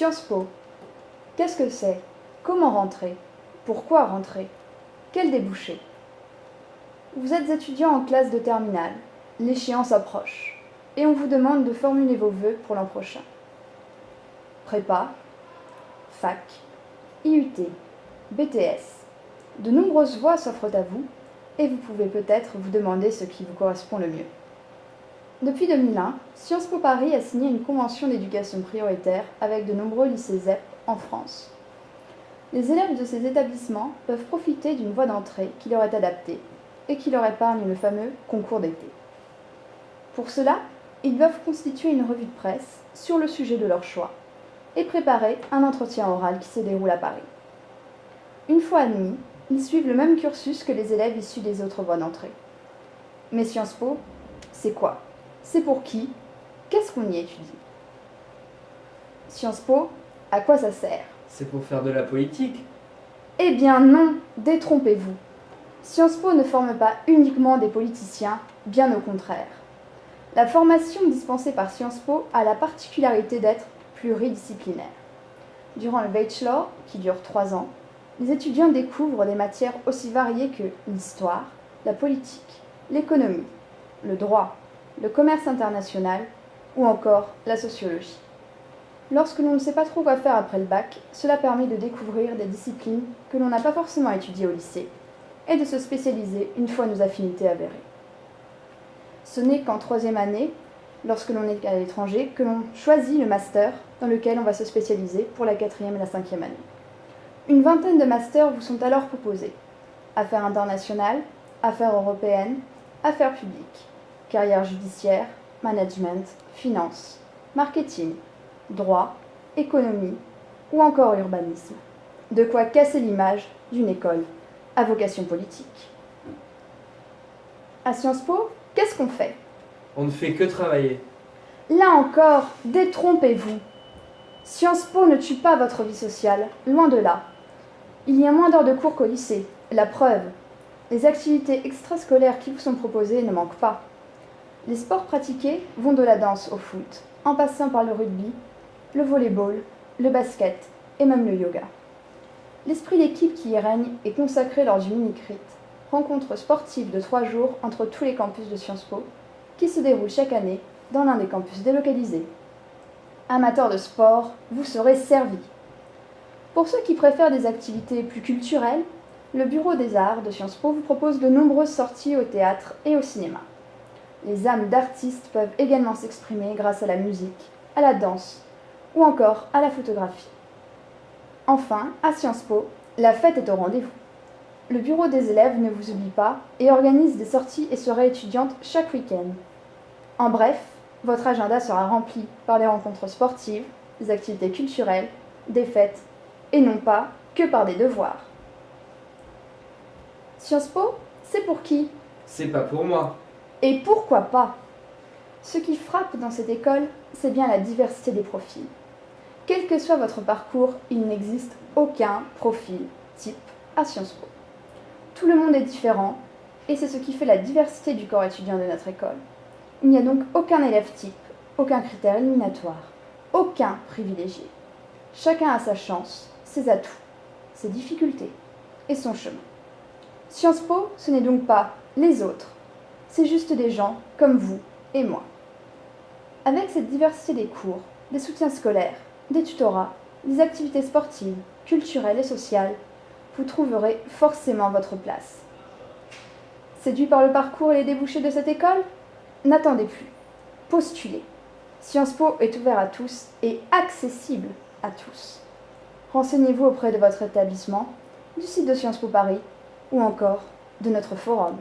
Sciences Po. Qu'est-ce que c'est? Comment rentrer? Pourquoi rentrer? Quel débouché? Vous êtes étudiant en classe de terminale. L'échéance approche. Et on vous demande de formuler vos vœux pour l'an prochain. Prépa, fac, IUT, BTS. De nombreuses voies s'offrent à vous et vous pouvez peut-être vous demander ce qui vous correspond le mieux. Depuis 2001, Sciences Po Paris a signé une convention d'éducation prioritaire avec de nombreux lycées ZEP en France. Les élèves de ces établissements peuvent profiter d'une voie d'entrée qui leur est adaptée et qui leur épargne le fameux concours d'été. Pour cela, ils doivent constituer une revue de presse sur le sujet de leur choix et préparer un entretien oral qui se déroule à Paris. Une fois admis, ils suivent le même cursus que les élèves issus des autres voies d'entrée. Mais Sciences Po, c'est quoi? C'est pour qui? Qu'est-ce qu'on y étudie? Sciences Po, à quoi ça sert? C'est pour faire de la politique. Eh bien non, détrompez-vous. Sciences Po ne forme pas uniquement des politiciens, bien au contraire. La formation dispensée par Sciences Po a la particularité d'être pluridisciplinaire. Durant le bachelor, qui dure 3 ans, les étudiants découvrent des matières aussi variées que l'histoire, la politique, l'économie, le droit, le commerce international ou encore la sociologie. Lorsque l'on ne sait pas trop quoi faire après le bac, cela permet de découvrir des disciplines que l'on n'a pas forcément étudiées au lycée et de se spécialiser une fois nos affinités avérées. Ce n'est qu'en 3e année, lorsque l'on est à l'étranger, que l'on choisit le master dans lequel on va se spécialiser pour la 4e et la 5e année. Une vingtaine de masters vous sont alors proposés. Affaires internationales, affaires européennes, affaires publiques, carrière judiciaire, management, finance, marketing, droit, économie ou encore urbanisme. De quoi casser l'image d'une école à vocation politique. À Sciences Po, qu'est-ce qu'on fait? On ne fait que travailler. Là encore, détrompez-vous. Sciences Po ne tue pas votre vie sociale, loin de là. Il y a moins d'heures de cours qu'au lycée, la preuve. Les activités extrascolaires qui vous sont proposées ne manquent pas. Les sports pratiqués vont de la danse au foot, en passant par le rugby, le volleyball, le basket et même le yoga. L'esprit d'équipe qui y règne est consacré lors du mini-crit, rencontre sportive de 3 jours entre tous les campus de Sciences Po, qui se déroule chaque année dans l'un des campus délocalisés. Amateurs de sport, vous serez servis. Pour ceux qui préfèrent des activités plus culturelles, le Bureau des Arts de Sciences Po vous propose de nombreuses sorties au théâtre et au cinéma. Les âmes d'artistes peuvent également s'exprimer grâce à la musique, à la danse ou encore à la photographie. Enfin, à Sciences Po, la fête est au rendez-vous. Le bureau des élèves ne vous oublie pas et organise des sorties et soirées étudiantes chaque week-end. En bref, votre agenda sera rempli par les rencontres sportives, des activités culturelles, des fêtes, et non pas que par des devoirs. Sciences Po, c'est pour qui? C'est pas pour moi. Et pourquoi pas? Ce qui frappe dans cette école, c'est bien la diversité des profils. Quel que soit votre parcours, il n'existe aucun profil type à Sciences Po. Tout le monde est différent, et c'est ce qui fait la diversité du corps étudiant de notre école. Il n'y a donc aucun élève type, aucun critère éliminatoire, aucun privilégié. Chacun a sa chance, ses atouts, ses difficultés et son chemin. Sciences Po, ce n'est donc pas les autres, c'est juste des gens comme vous et moi. Avec cette diversité des cours, des soutiens scolaires, des tutorats, des activités sportives, culturelles et sociales, vous trouverez forcément votre place. Séduit par le parcours et les débouchés de cette école? N'attendez plus. Postulez. Sciences Po est ouvert à tous et accessible à tous. Renseignez-vous auprès de votre établissement, du site de Sciences Po Paris ou encore de notre forum.